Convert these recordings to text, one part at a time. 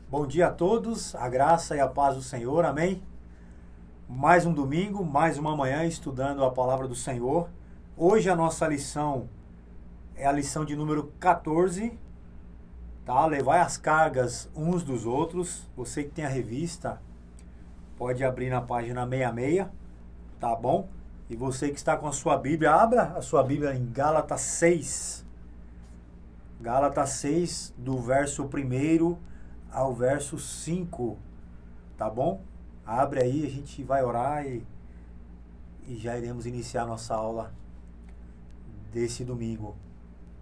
Bom dia a todos, a graça e a paz do Senhor, amém? Mais um domingo, mais uma manhã estudando a palavra do Senhor. Hoje a nossa lição é a lição de número 14, tá? Levai as cargas uns dos outros. Você que tem a revista, pode abrir na página 66, tá bom? E você que está com a sua Bíblia, abra a sua Bíblia em Gálatas 6. Gálatas 6, do verso 1 ao verso 5, tá bom? Abre aí, a gente vai orar e já iremos iniciar nossa aula desse domingo.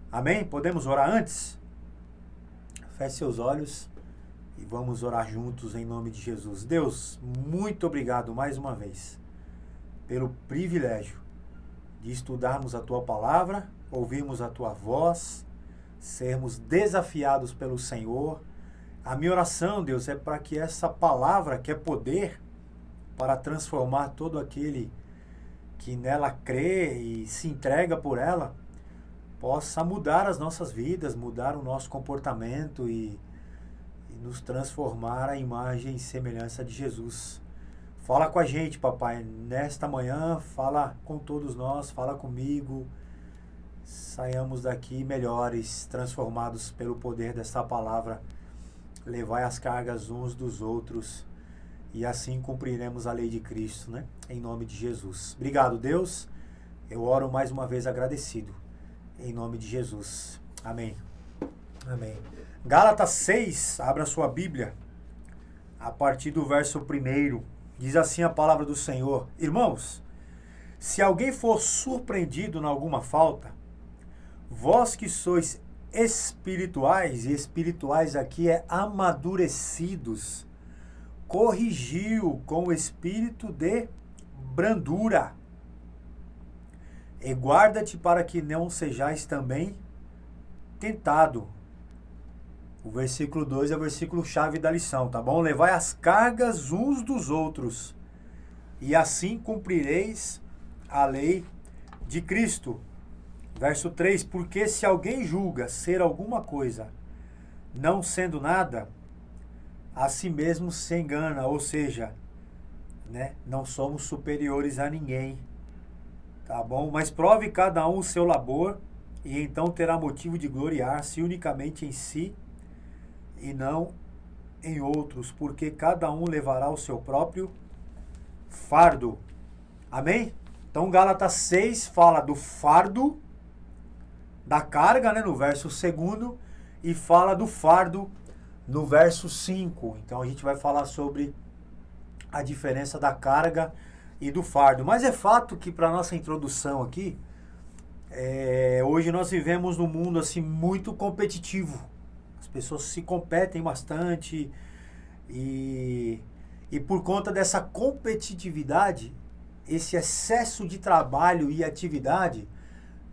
Amém? Podemos orar antes? Feche seus olhos e vamos orar juntos em nome de Jesus. Deus, muito obrigado mais uma vez pelo privilégio de estudarmos a Tua palavra, ouvirmos a Tua voz, sermos desafiados pelo Senhor. A minha oração, Deus, é para que essa palavra, que é poder, para transformar todo aquele que nela crê e se entrega por ela, possa mudar as nossas vidas, mudar o nosso comportamento e nos transformar à imagem e semelhança de Jesus. Fala com a gente, papai, nesta manhã, fala com todos nós, fala comigo. Saiamos daqui melhores, transformados pelo poder dessa palavra. Levai as cargas uns dos outros e assim cumpriremos a lei de Cristo, né? Em nome de Jesus. Obrigado, Deus. Eu oro mais uma vez agradecido. Em nome de Jesus. Amém. Amém. Gálatas 6, abra sua Bíblia. A partir do verso 1, diz assim a palavra do Senhor. Irmãos, se alguém for surpreendido em alguma falta, vós que sois espirituais, e espirituais aqui é amadurecidos, corrigiu com o espírito de brandura. E guarda-te para que não sejais também tentado. O versículo 2 é o versículo chave da lição, tá bom? Levai as cargas uns dos outros, e assim cumprireis a lei de Cristo. Verso 3, porque se alguém julga ser alguma coisa, não sendo nada, a si mesmo se engana, ou seja, né, não somos superiores a ninguém, tá bom? Mas prove cada um o seu labor, e então terá motivo de gloriar-se unicamente em si, e não em outros, porque cada um levará o seu próprio fardo. Amém? Então Gálatas 6 fala do fardo, da carga, né, no verso 2, e fala do fardo no verso 5. Então a gente vai falar sobre a diferença da carga e do fardo. Mas é fato que, para nossa introdução aqui, hoje nós vivemos num mundo assim muito competitivo. As pessoas se competem bastante e por conta dessa competitividade, esse excesso de trabalho e atividade,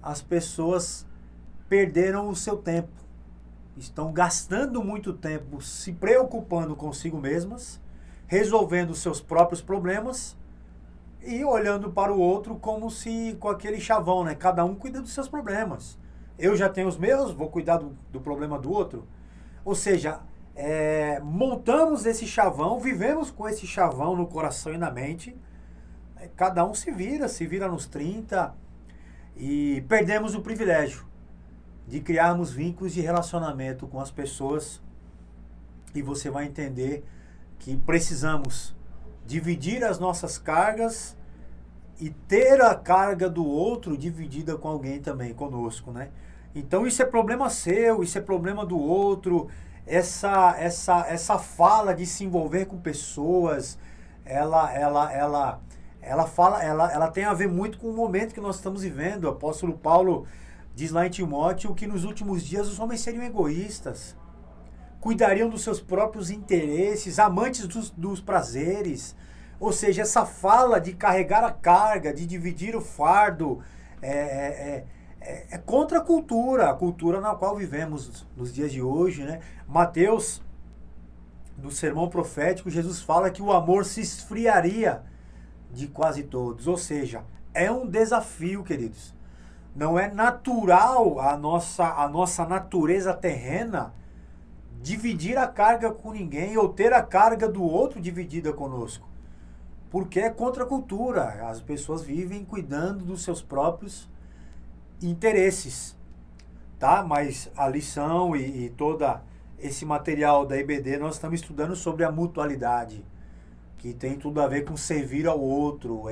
as pessoas perderam o seu tempo. Estão gastando muito tempo se preocupando consigo mesmas, resolvendo seus próprios problemas e olhando para o outro como se com aquele chavão, né? Cada um cuida dos seus problemas. Eu já tenho os meus, vou cuidar do problema do outro. Ou seja, montamos esse chavão, vivemos com esse chavão no coração e na mente. Cada um se vira nos 30 e perdemos o privilégio de criarmos vínculos de relacionamento com as pessoas, e você vai entender que precisamos dividir as nossas cargas e ter a carga do outro dividida com alguém também, conosco, né? Então isso é problema seu, isso é problema do outro. Essa fala de se envolver com pessoas, ela tem a ver muito com o momento que nós estamos vivendo. O apóstolo Paulo diz lá em Timóteo que nos últimos dias os homens seriam egoístas, cuidariam dos seus próprios interesses, amantes dos prazeres. Ou seja, essa fala de carregar a carga, de dividir o fardo, é contra a cultura na qual vivemos nos dias de hoje, né? Mateus, no sermão profético, Jesus fala que o amor se esfriaria de quase todos. Ou seja, é um desafio, queridos. Não é natural a nossa natureza terrena dividir a carga com ninguém ou ter a carga do outro dividida conosco. Porque é contra a cultura. As pessoas vivem cuidando dos seus próprios interesses. Tá? Mas a lição e toda esse material da IBD, nós estamos estudando sobre a mutualidade, que tem tudo a ver com servir ao outro.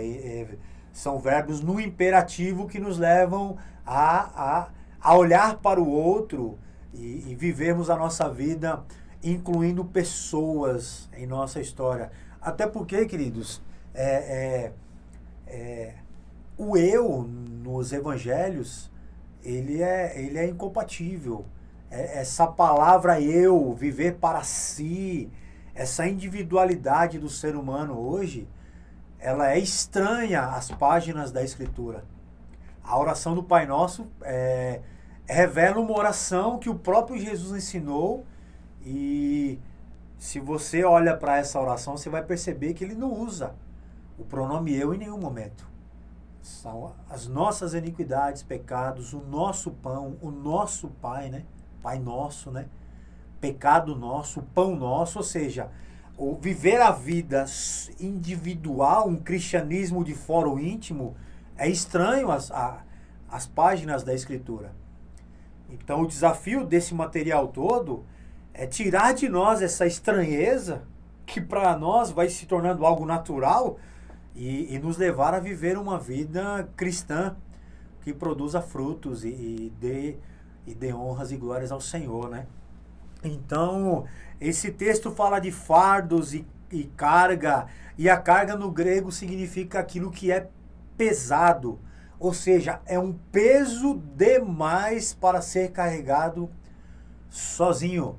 São verbos no imperativo que nos levam a olhar para o outro e vivermos a nossa vida incluindo pessoas em nossa história. Até porque, queridos, o eu nos evangelhos, ele é incompatível. Essa palavra eu, viver para si, essa individualidade do ser humano hoje, ela é estranha às páginas da Escritura. A oração do Pai Nosso revela uma oração que o próprio Jesus ensinou, e se você olha para essa oração, você vai perceber que ele não usa o pronome eu em nenhum momento. São as nossas iniquidades, pecados, o nosso pão, o nosso Pai, né? Pai nosso, né? Pecado nosso, pão nosso, ou seja, o viver a vida individual, um cristianismo de fórum íntimo, é estranho às páginas da Escritura. Então o desafio desse material todo é tirar de nós essa estranheza, que para nós vai se tornando algo natural, e nos levar a viver uma vida cristã que produza frutos e dê honras e glórias ao Senhor, né? Então, esse texto fala de fardos e carga, e a carga no grego significa aquilo que é pesado, ou seja, é um peso demais para ser carregado sozinho.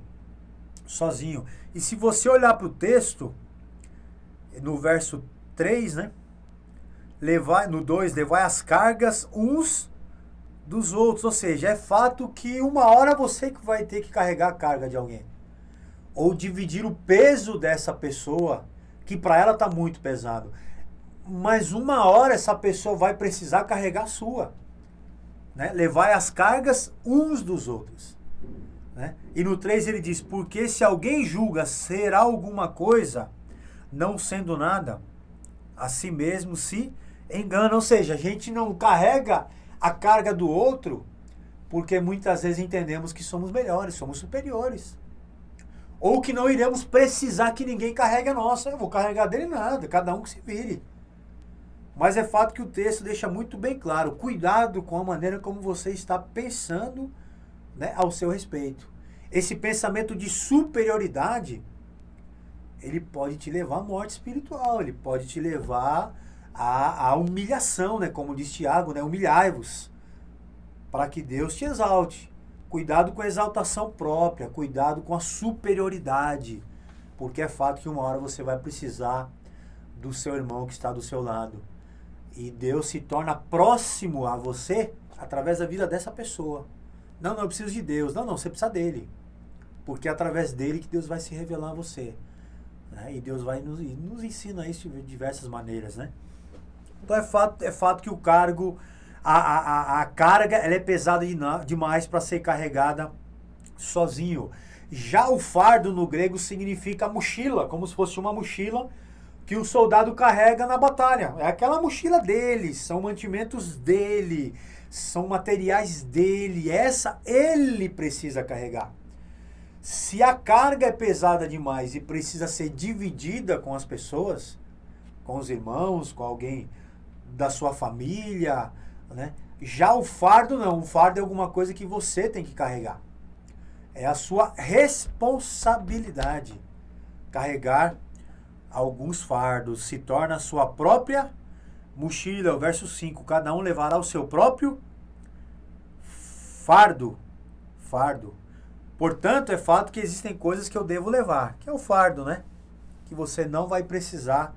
E se você olhar para o texto, no verso 3, né? No 2, levai as cargas uns dos outros. Ou seja, é fato que uma hora você que vai ter que carregar a carga de alguém. Ou dividir o peso dessa pessoa, que para ela está muito pesado. Mas uma hora essa pessoa vai precisar carregar a sua. Né? Levai as cargas uns dos outros. Né? E no 3 ele diz, porque se alguém julga ser alguma coisa, não sendo nada, a si mesmo se engana. Ou seja, a gente não carrega a carga do outro porque muitas vezes entendemos que somos melhores, somos superiores. Ou que não iremos precisar que ninguém carregue a nossa. Eu vou carregar dele nada, cada um que se vire. Mas é fato que o texto deixa muito bem claro, cuidado com a maneira como você está pensando, né, ao seu respeito. Esse pensamento de superioridade, ele pode te levar à morte espiritual, ele pode te levar à humilhação, né? Como diz Tiago, né? Humilhai-vos, para que Deus te exalte. Cuidado com a exaltação própria, cuidado com a superioridade, porque é fato que uma hora você vai precisar do seu irmão que está do seu lado. E Deus se torna próximo a você através da vida dessa pessoa. Não, eu preciso de Deus. Não, você precisa dele. Porque é através dele que Deus vai se revelar a você. Né? E Deus vai nos ensina isso de diversas maneiras, né? Então é fato que o cargo, a carga, ela é pesada demais para ser carregada sozinho. Já o fardo no grego significa mochila, como se fosse uma mochila que o soldado carrega na batalha. É aquela mochila dele, são mantimentos dele, são materiais dele, essa ele precisa carregar. Se a carga é pesada demais e precisa ser dividida com as pessoas, com os irmãos, com alguém da sua família, né? Já o fardo não, o fardo é alguma coisa que você tem que carregar. É a sua responsabilidade. Carregar alguns fardos se torna a sua própria mochila. O verso 5, cada um levará o seu próprio fardo. Portanto, é fato que existem coisas que eu devo levar, que é o fardo, né? Que você não vai precisar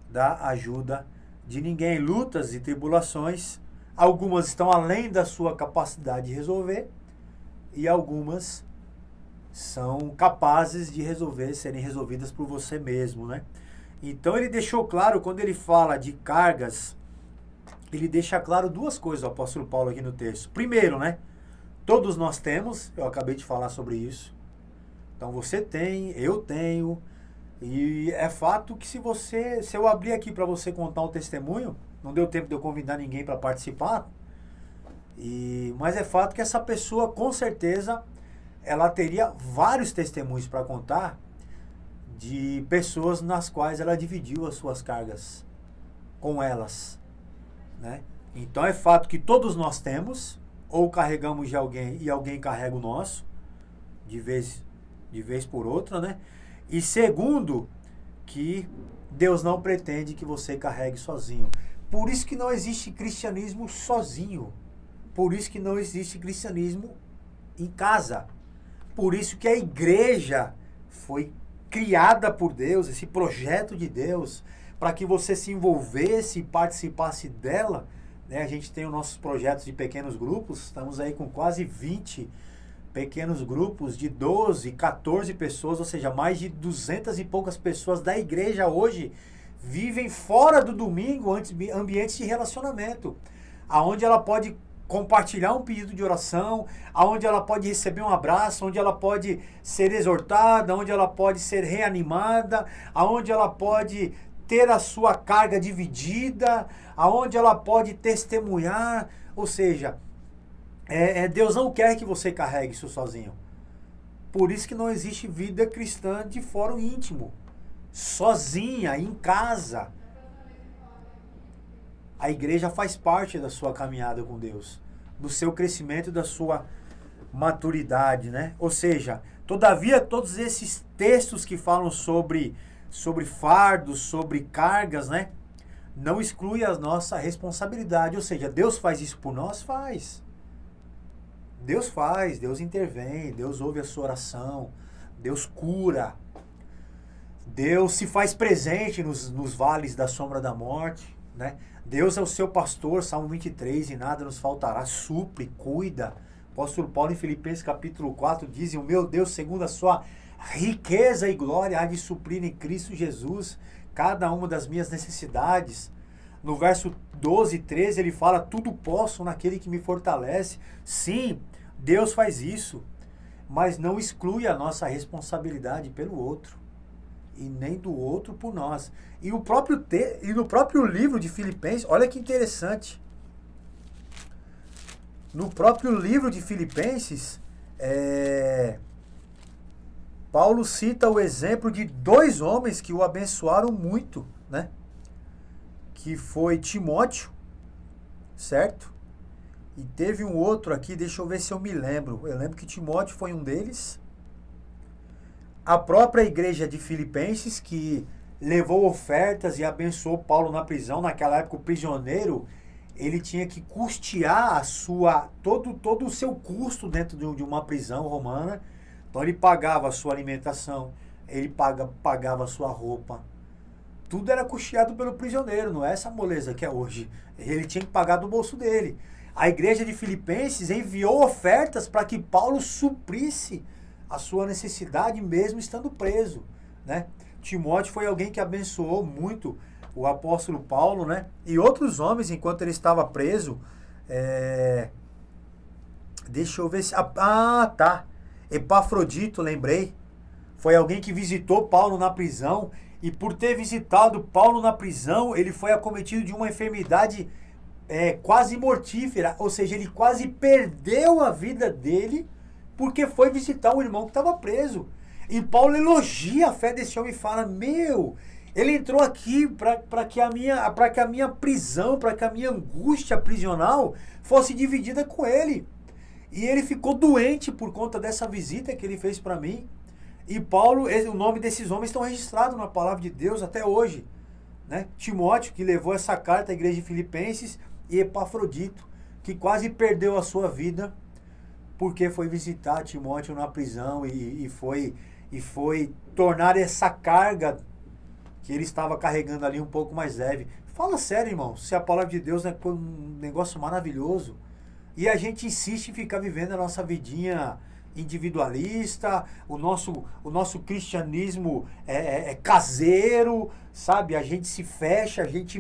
da ajuda de ninguém. Lutas e tribulações, algumas estão além da sua capacidade de resolver e algumas são capazes de serem resolvidas por você mesmo, né? Então ele deixou claro, quando ele fala de cargas, ele deixa claro duas coisas, o apóstolo Paulo aqui no texto. Primeiro, né? Todos nós temos, eu acabei de falar sobre isso, Então você tem, eu tenho, e é fato que se eu abrir aqui para você contar um testemunho, não deu tempo de eu convidar ninguém para participar, mas é fato que essa pessoa com certeza ela teria vários testemunhos para contar de pessoas nas quais ela dividiu as suas cargas com elas, né? Então é fato que todos nós temos, ou carregamos de alguém e alguém carrega o nosso, de vez por outra, né? E segundo, que Deus não pretende que você carregue sozinho. Por isso que não existe cristianismo sozinho. Por isso que não existe cristianismo em casa. Por isso que a igreja foi criada por Deus, esse projeto de Deus, para que você se envolvesse e participasse dela, né? A gente tem os nossos projetos de pequenos grupos, estamos aí com quase 20 pequenos grupos de 12, 14 pessoas, ou seja, mais de 200 e poucas pessoas da igreja hoje vivem fora do domingo, ambientes de relacionamento, aonde ela pode compartilhar um pedido de oração, aonde ela pode receber um abraço, onde ela pode ser exortada, onde ela pode ser reanimada, aonde ela pode ter a sua carga dividida, aonde ela pode testemunhar, ou seja, Deus não quer que você carregue isso sozinho. Por isso que não existe vida cristã de fórum íntimo, sozinha, em casa. A igreja faz parte da sua caminhada com Deus, do seu crescimento e da sua maturidade, né? Ou seja, todavia, todos esses textos que falam sobre fardos, sobre cargas, né? Não exclui a nossa responsabilidade. Ou seja, Deus faz isso por nós? Faz. Deus faz, Deus intervém, Deus ouve a sua oração, Deus cura. Deus se faz presente nos vales da sombra da morte, né? Deus é o seu pastor, Salmo 23, e nada nos faltará, supre, cuida. O apóstolo Paulo em Filipenses capítulo 4 diz, o meu Deus, segundo a sua riqueza e glória, há de suprir em Cristo Jesus cada uma das minhas necessidades. No verso 12 e 13 ele fala, tudo posso naquele que me fortalece. Sim, Deus faz isso, mas não exclui a nossa responsabilidade pelo outro, e nem do outro por nós. E no próprio livro de Filipenses, olha que interessante, no próprio livro de Filipenses, Paulo cita o exemplo de 2 homens que o abençoaram muito, né? Que foi Timóteo, certo? E teve um outro aqui, deixa eu ver se eu me lembro. Eu lembro que Timóteo foi um deles. A própria igreja de Filipenses, que levou ofertas e abençoou Paulo na prisão. Naquela época, o prisioneiro, ele tinha que custear todo o seu custo dentro de uma prisão romana. Então, ele pagava a sua alimentação, ele pagava a sua roupa. Tudo era custeado pelo prisioneiro, não é essa moleza que é hoje. Ele tinha que pagar do bolso dele. A igreja de Filipenses enviou ofertas para que Paulo suprisse a sua necessidade mesmo estando preso, né? Timóteo foi alguém que abençoou muito o apóstolo Paulo, né? E outros homens, enquanto ele estava preso, deixa eu ver se... tá. Epafrodito, lembrei. Foi alguém que visitou Paulo na prisão, e por ter visitado Paulo na prisão, ele foi acometido de uma enfermidade quase mortífera, ou seja, ele quase perdeu a vida dele porque foi visitar um irmão que estava preso. E Paulo elogia a fé desse homem e fala, ele entrou aqui para que a minha prisão, para que a minha angústia prisional fosse dividida com ele. E ele ficou doente por conta dessa visita que ele fez para mim. E Paulo, o nome desses homens estão registrados na palavra de Deus até hoje, né? Timóteo, que levou essa carta à igreja de Filipenses, e Epafrodito, que quase perdeu a sua vida porque foi visitar Timóteo na prisão e foi tornar essa carga que ele estava carregando ali um pouco mais leve. Fala sério, irmão, se a palavra de Deus é um negócio maravilhoso e a gente insiste em ficar vivendo a nossa vidinha individualista, o nosso cristianismo é caseiro, sabe? A gente se fecha, a gente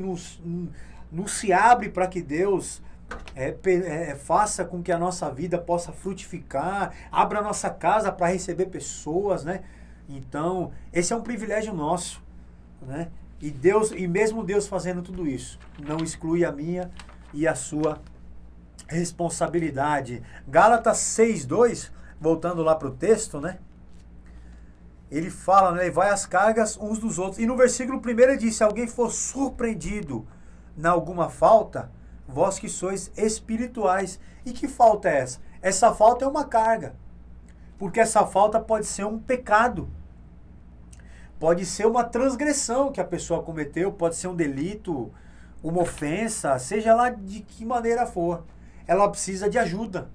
não se abre para que Deus faça com que a nossa vida possa frutificar, abra a nossa casa para receber pessoas, né? Então, esse é um privilégio nosso, né? E mesmo Deus fazendo tudo isso, não exclui a minha e a sua responsabilidade. Gálatas 6:2, voltando lá para o texto, né? Ele fala, né? Levai as cargas uns dos outros. E no versículo 1 ele diz, se alguém for surpreendido em alguma falta, vós que sois espirituais. E que falta é essa? Essa falta é uma carga. Porque essa falta pode ser um pecado. Pode ser uma transgressão que a pessoa cometeu, pode ser um delito, uma ofensa, seja lá de que maneira for. Ela precisa de ajuda.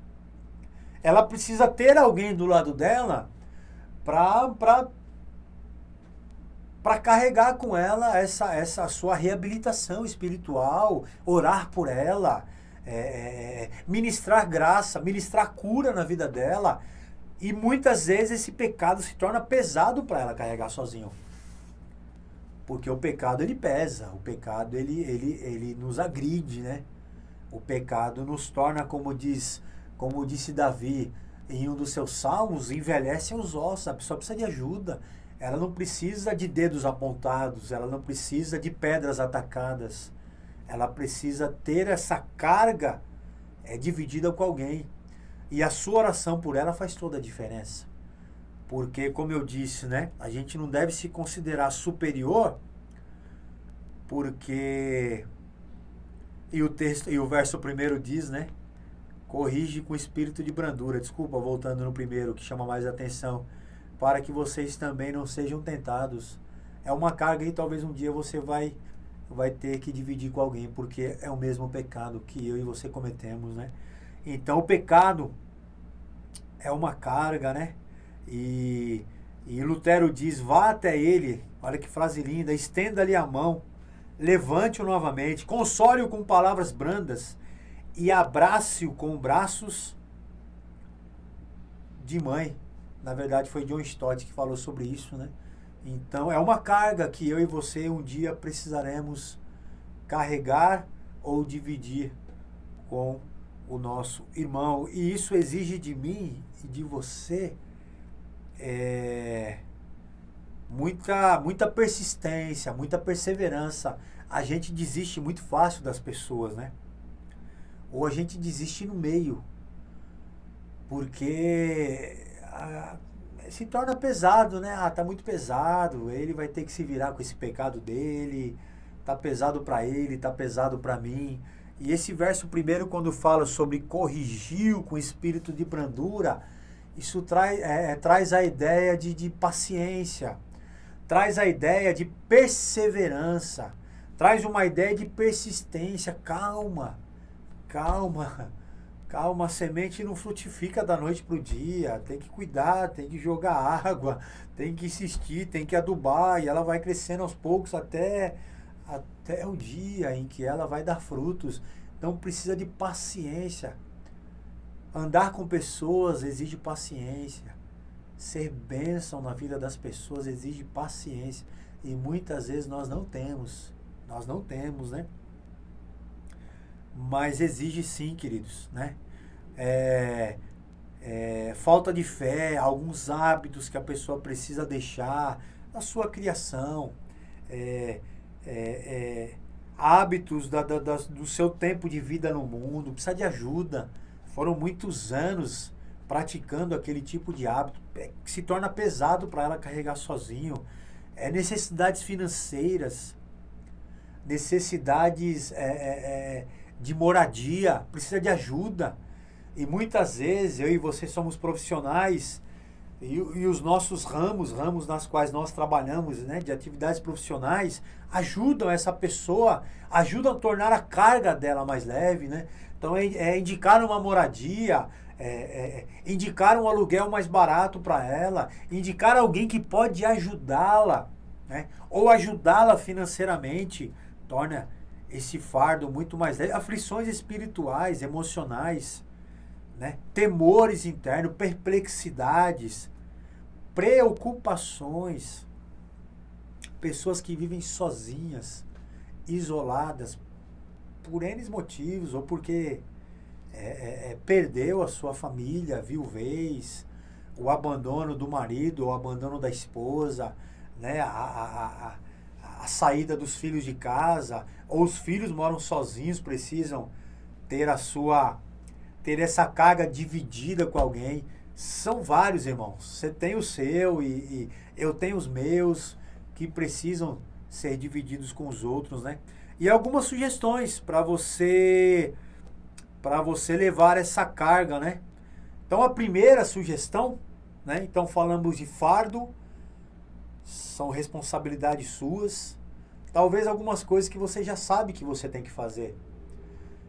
Ela precisa ter alguém do lado dela para carregar com ela essa sua reabilitação espiritual, orar por ela, ministrar graça, ministrar cura na vida dela. E muitas vezes esse pecado se torna pesado para ela carregar sozinho. Porque o pecado ele pesa, o pecado ele nos agride, né? O pecado nos torna, como disse Davi em um dos seus salmos, envelhece os ossos. A pessoa precisa de ajuda. Ela não precisa de dedos apontados, ela não precisa de pedras atacadas. Ela precisa ter essa carga dividida com alguém. E a sua oração por ela faz toda a diferença. Porque, como eu disse, né, a gente não deve se considerar superior, porque... E o verso primeiro diz, né? Corrige com espírito de brandura. Desculpa, voltando no primeiro, que chama mais atenção. Para que vocês também não sejam tentados. É uma carga e talvez um dia você vai ter que dividir com alguém, porque é o mesmo pecado que eu e você cometemos, né? Então o pecado é uma carga, né? E Lutero diz, vá até ele, olha que frase linda, estenda-lhe a mão, levante-o novamente, console-o com palavras brandas e abrace-o com braços de mãe. Na verdade foi John Stott que falou sobre isso, né? Então é uma carga que eu e você um dia precisaremos carregar ou dividir com o nosso irmão. E isso exige de mim e de você muita persistência, muita perseverança. A gente desiste muito fácil das pessoas, né? Ou a gente desiste no meio, porque se torna pesado, né? Tá muito pesado, ele vai ter que se virar com esse pecado dele, tá pesado para ele, tá pesado para mim. E esse verso primeiro, quando fala sobre corrigiu com espírito de brandura, isso traz a ideia de paciência, traz a ideia de perseverança, traz uma ideia de persistência. Calma, a semente não frutifica da noite para o dia, tem que cuidar, tem que jogar água, tem que insistir, tem que adubar, e ela vai crescendo aos poucos até o dia em que ela vai dar frutos. Então precisa de paciência. Andar com pessoas exige paciência. Ser bênção na vida das pessoas exige paciência. E muitas vezes nós não temos, né? Mas exige sim, queridos, né? Falta de fé, alguns hábitos que a pessoa precisa deixar na sua criação, hábitos do seu tempo de vida no mundo, precisa de ajuda. Foram muitos anos praticando aquele tipo de hábito, que se torna pesado para ela carregar sozinho. Necessidades financeiras, necessidades de moradia, precisa de ajuda. E muitas vezes eu e você somos profissionais e os nossos ramos nas quais nós trabalhamos, né, de atividades profissionais, ajudam essa pessoa, ajudam a tornar a carga dela mais leve, né? Então indicar uma moradia, indicar um aluguel mais barato para ela, indicar alguém que pode ajudá-la, né? Ou ajudá-la financeiramente, torna esse fardo muito mais leve. Aflições espirituais, emocionais, né? Temores internos, perplexidades, preocupações, pessoas que vivem sozinhas, isoladas, por N motivos, ou porque perdeu a sua família, a viuvez, o abandono do marido, o abandono da esposa, né? A saída dos filhos de casa, ou os filhos moram sozinhos, precisam ter essa carga dividida com alguém. São vários, irmãos. Você tem o seu e eu tenho os meus, que precisam ser divididos com os outros, né? E algumas sugestões para você levar essa carga, né? Então, a primeira sugestão, né? Então, falamos de fardo, são responsabilidades suas. Talvez algumas coisas que você já sabe que você tem que fazer,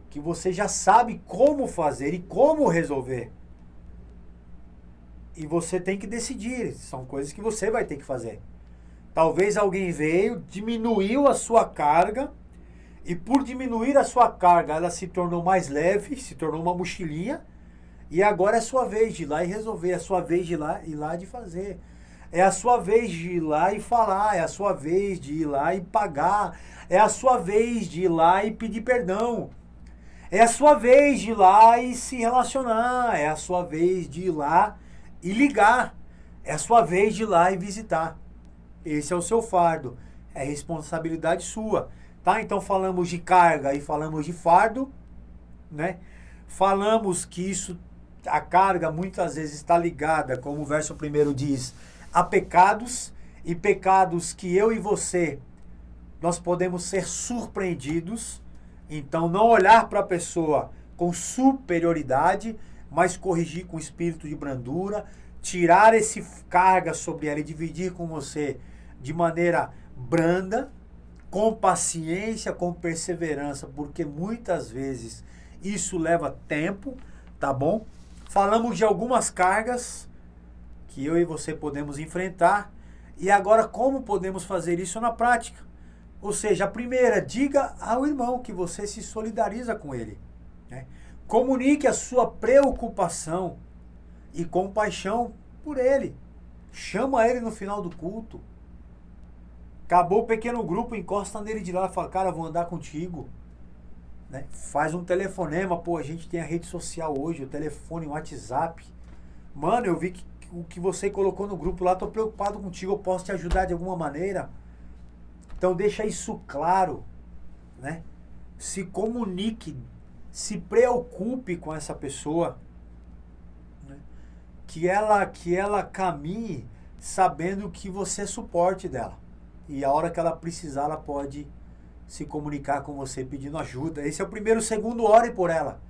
que você já sabe como fazer e como resolver. E você tem que decidir, são coisas que você vai ter que fazer. Talvez alguém veio, diminuiu a sua carga, e por diminuir a sua carga, ela se tornou mais leve, se tornou uma mochilinha, e agora é a sua vez de ir lá e resolver, é a sua vez de ir lá de fazer. É a sua vez de ir lá e falar, é a sua vez de ir lá e pagar, é a sua vez de ir lá e pedir perdão. É a sua vez de ir lá e se relacionar, é a sua vez de ir lá e ligar, é a sua vez de ir lá e visitar. Esse é o seu fardo, é responsabilidade sua, tá? Então falamos de carga e falamos de fardo, né? Falamos que a carga muitas vezes está ligada, como o verso 1 diz, a pecados, e pecados que eu e você, nós podemos ser surpreendidos. Então, não olhar para a pessoa com superioridade, mas corrigir com espírito de brandura, tirar esse carga sobre ela e dividir com você de maneira branda, com paciência, com perseverança, porque muitas vezes isso leva tempo, tá bom? Falamos de algumas cargas que eu e você podemos enfrentar, e agora como podemos fazer isso na prática? Ou seja, a primeira, diga ao irmão que você se solidariza com ele, né? Comunique a sua preocupação e compaixão por ele. Chama ele no final do culto. Acabou o pequeno grupo, encosta nele de lá e fala, cara, vou andar contigo, né? Faz um telefonema, pô, a gente tem a rede social hoje, o telefone, o WhatsApp. Mano, eu vi que o que você colocou no grupo lá, tô preocupado contigo, eu posso te ajudar de alguma maneira? Então deixa isso claro, né? Se comunique, se preocupe com essa pessoa, né? Que ela caminhe sabendo que você é suporte dela. E a hora que ela precisar, ela pode se comunicar com você pedindo ajuda. Esse é o primeiro. Segundo, ore por ela.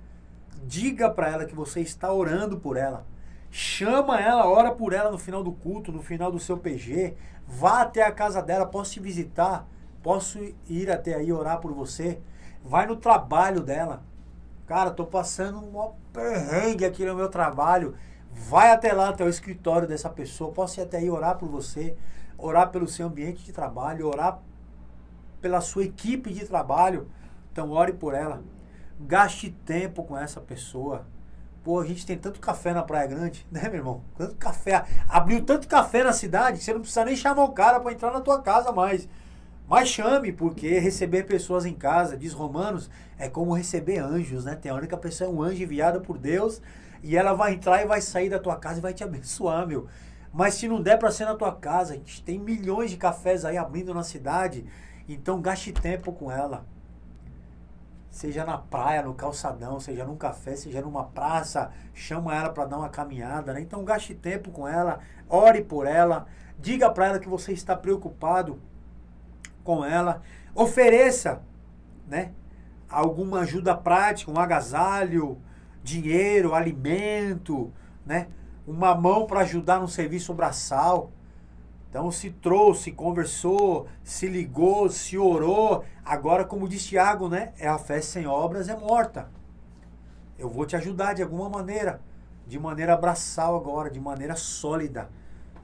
Diga para ela que você está orando por ela. Chama ela, ora por ela no final do culto, no final do seu PG. Vá até a casa dela, posso te visitar, posso ir até aí orar por você. Vai no trabalho dela. Cara, tô passando um perrengue aqui no meu trabalho. Vai até lá, até o escritório dessa pessoa. Posso ir até aí orar por você, orar pelo seu ambiente de trabalho, orar pela sua equipe de trabalho. Então ore por ela. Gaste tempo com essa pessoa. Pô, a gente tem tanto café na Praia Grande, né, meu irmão? Tanto café. Abriu tanto café na cidade que você não precisa nem chamar o cara para entrar na tua casa mais. Mas chame, porque receber pessoas em casa, diz Romanos, é como receber anjos, né? Tem hora que a pessoa é um anjo enviado por Deus e ela vai entrar e vai sair da tua casa e vai te abençoar, meu. Mas se não der para ser na tua casa, a gente tem milhões de cafés aí abrindo na cidade, então gaste tempo com ela. Seja na praia, no calçadão, seja num café, seja numa praça, chama ela para dar uma caminhada, né? Então gaste tempo com ela, ore por ela, diga para ela que você está preocupado com ela, ofereça, né, alguma ajuda prática, um agasalho, dinheiro, alimento, né, uma mão para ajudar no serviço braçal. Então se trouxe, conversou, se ligou, se orou. Agora, como diz Tiago, né, a fé sem obras é morta. Eu vou te ajudar de alguma maneira, de maneira braçal agora, de maneira sólida,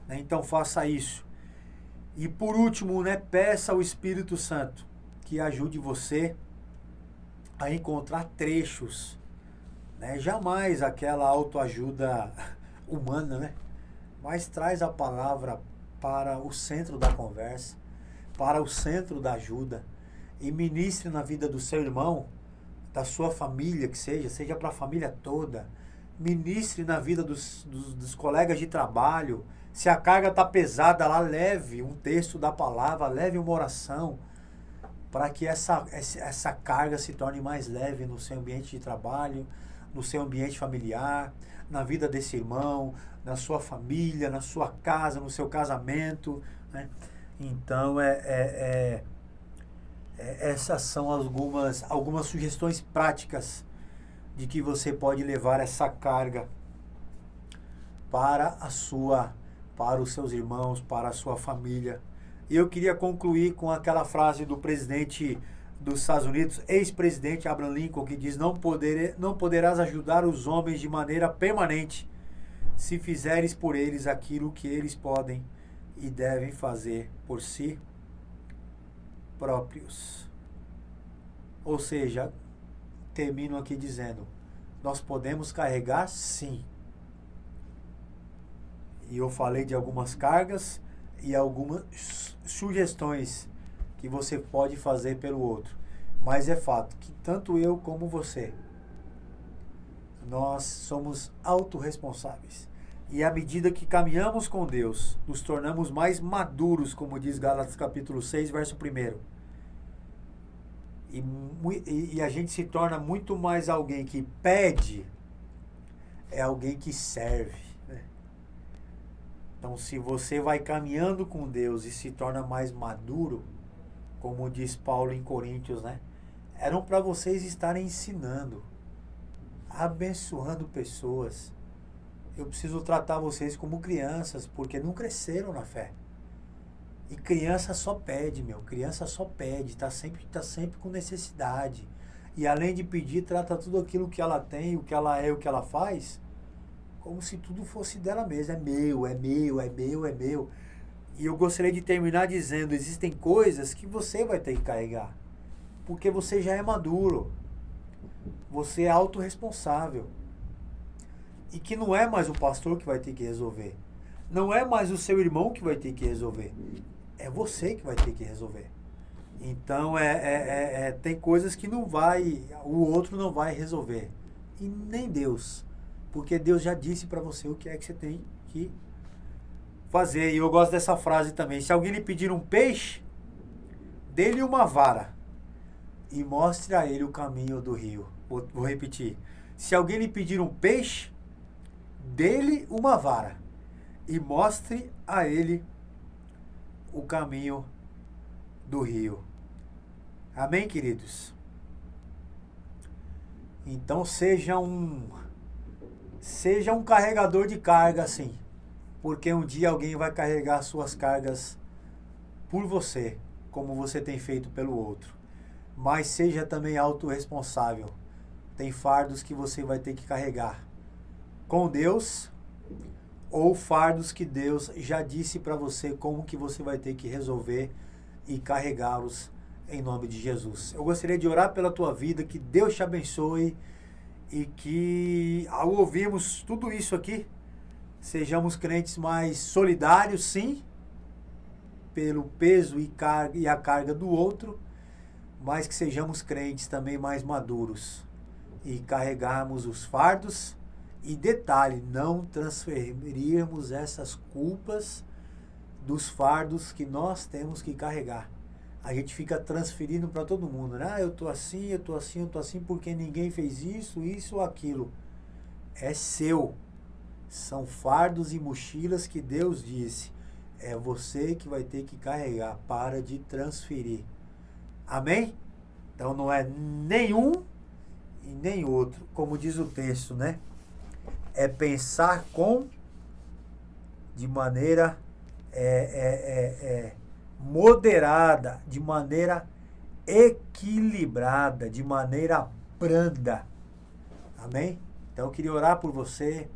né? Então faça isso. E por último, né, peça ao Espírito Santo que ajude você a encontrar trechos, né? Jamais aquela autoajuda humana, né? Mas traz a palavra para o centro da conversa, para o centro da ajuda, e ministre na vida do seu irmão da sua família, que seja para a família toda. Ministre na vida dos colegas de trabalho. Se a carga está pesada lá, leve um texto da palavra, leve uma oração, para que essa carga se torne mais leve no seu ambiente de trabalho, no seu ambiente familiar, na vida desse irmão, na sua família, na sua casa, no seu casamento, né? Então, essas são algumas sugestões práticas de que você pode levar essa carga para os seus irmãos, para a sua família. E eu queria concluir com aquela frase do presidente dos Estados Unidos, ex-presidente Abraham Lincoln, que diz: não poderás ajudar os homens de maneira permanente se fizeres por eles aquilo que eles podem e devem fazer por si próprios. Ou seja, termino aqui dizendo, nós podemos carregar sim. E eu falei de algumas cargas e algumas sugestões que você pode fazer pelo outro. Mas é fato que tanto eu como você, nós somos autorresponsáveis. E à medida que caminhamos com Deus, nos tornamos mais maduros, como diz Gálatas capítulo 6, verso 1. E a gente se torna muito mais alguém que pede, é alguém que serve, né? Então, se você vai caminhando com Deus e se torna mais maduro, como diz Paulo em Coríntios, né? Eram para vocês estarem ensinando, abençoando pessoas. Eu preciso tratar vocês como crianças, porque não cresceram na fé. E criança só pede, criança só pede, tá sempre com necessidade. E além de pedir, trata tudo aquilo que ela tem, o que ela é, o que ela faz, como se tudo fosse dela mesma. É meu, é meu, é meu, é meu. E eu gostaria de terminar dizendo, existem coisas que você vai ter que carregar, porque você já é maduro, você é autorresponsável. E que não é mais o pastor que vai ter que resolver. Não é mais o seu irmão que vai ter que resolver. É você que vai ter que resolver. Então, tem coisas que o outro não vai resolver. E nem Deus. Porque Deus já disse para você o que é que você tem que fazer. E eu gosto dessa frase também. Se alguém lhe pedir um peixe, dê-lhe uma vara e mostre a ele o caminho do rio. Vou repetir. Se alguém lhe pedir um peixe, dê-lhe uma vara e mostre a ele o caminho do rio. Amém, queridos? Então seja um carregador de carga, sim, porque um dia alguém vai carregar suas cargas por você, como você tem feito pelo outro. Mas seja também autorresponsável. Tem fardos que você vai ter que carregar com Deus, ou fardos que Deus já disse para você como que você vai ter que resolver e carregá-los em nome de Jesus. Eu gostaria de orar pela tua vida, que Deus te abençoe e que ao ouvirmos tudo isso aqui, sejamos crentes mais solidários, sim, pelo peso e a carga do outro, mas que sejamos crentes também mais maduros e carregarmos os fardos. E detalhe, não transferirmos essas culpas dos fardos que nós temos que carregar. A gente fica transferindo para todo mundo, né? Eu tô assim, porque ninguém fez isso ou aquilo. É seu. São fardos e mochilas que Deus disse. É você que vai ter que carregar. Para de transferir. Amém? Então não é nenhum e nem outro, como diz o texto, né? É pensar de maneira moderada, de maneira equilibrada, de maneira branda. Amém? Então eu queria orar por você,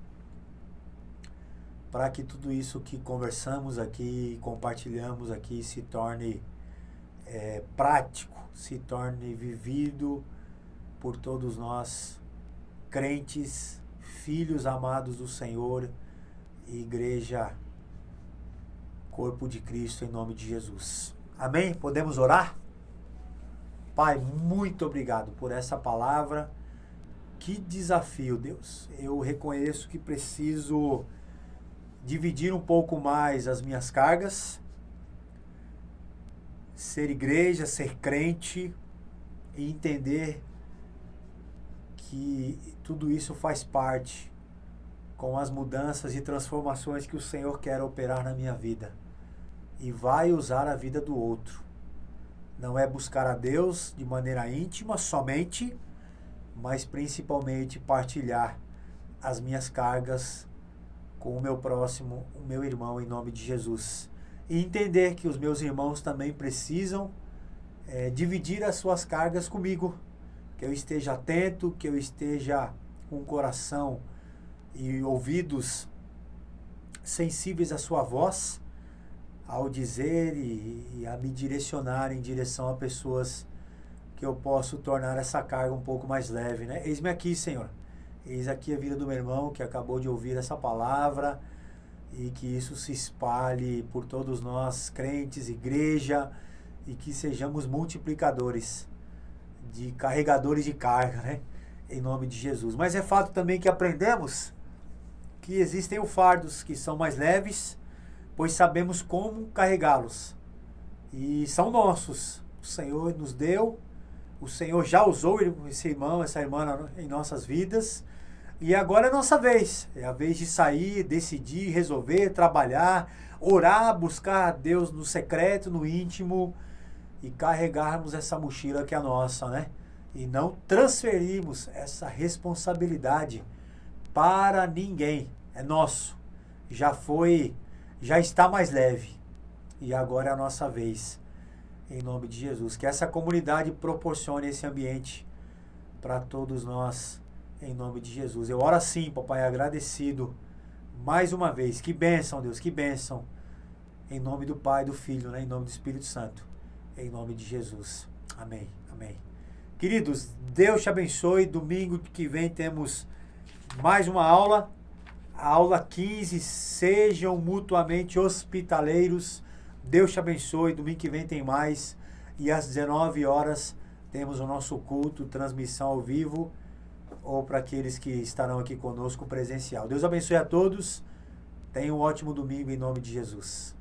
para que tudo isso que conversamos aqui, compartilhamos aqui, se torne prático, se torne vivido por todos nós, crentes, filhos amados do Senhor, igreja, corpo de Cristo, em nome de Jesus. Amém? Podemos orar? Pai, muito obrigado por essa palavra. Que desafio, Deus. Eu reconheço que preciso dividir um pouco mais as minhas cargas, ser igreja, ser crente e entender que tudo isso faz parte com as mudanças e transformações que o Senhor quer operar na minha vida e vai usar a vida do outro. Não é buscar a Deus de maneira íntima somente, mas principalmente partilhar as minhas cargas com o meu próximo, o meu irmão, em nome de Jesus. E entender que os meus irmãos também precisam dividir as suas cargas comigo, que eu esteja atento, que eu esteja com o coração e ouvidos sensíveis à sua voz, ao dizer e a me direcionar em direção a pessoas que eu posso tornar essa carga um pouco mais leve, né? Eis-me aqui, Senhor. Eis aqui a vida do meu irmão que acabou de ouvir essa palavra e que isso se espalhe por todos nós, crentes, igreja, e que sejamos multiplicadores, de carregadores de carga, né? Em nome de Jesus. Mas é fato também que aprendemos que existem os fardos que são mais leves, pois sabemos como carregá-los. E são nossos. O Senhor nos deu, o Senhor já usou esse irmão, essa irmã em nossas vidas. E agora é a nossa vez. É a vez de sair, decidir, resolver, trabalhar, orar, buscar a Deus no secreto, no íntimo e carregarmos essa mochila que é nossa, né? E não transferirmos essa responsabilidade para ninguém. É nosso. Já está mais leve. E agora é a nossa vez. Em nome de Jesus. Que essa comunidade proporcione esse ambiente para todos nós. Em nome de Jesus. Eu oro assim, papai, agradecido. Mais uma vez. Que bênção, Deus. Que bênção. Em nome do Pai, do Filho, né? Em nome do Espírito Santo. Em nome de Jesus. Amém. Amém. Queridos, Deus te abençoe. Domingo que vem temos mais uma aula. A aula 15. Sejam mutuamente hospitaleiros. Deus te abençoe. Domingo que vem tem mais. E às 19 horas temos o nosso culto, transmissão ao vivo, ou para aqueles que estarão aqui conosco presencial. Deus abençoe a todos. Tenham um ótimo domingo em nome de Jesus.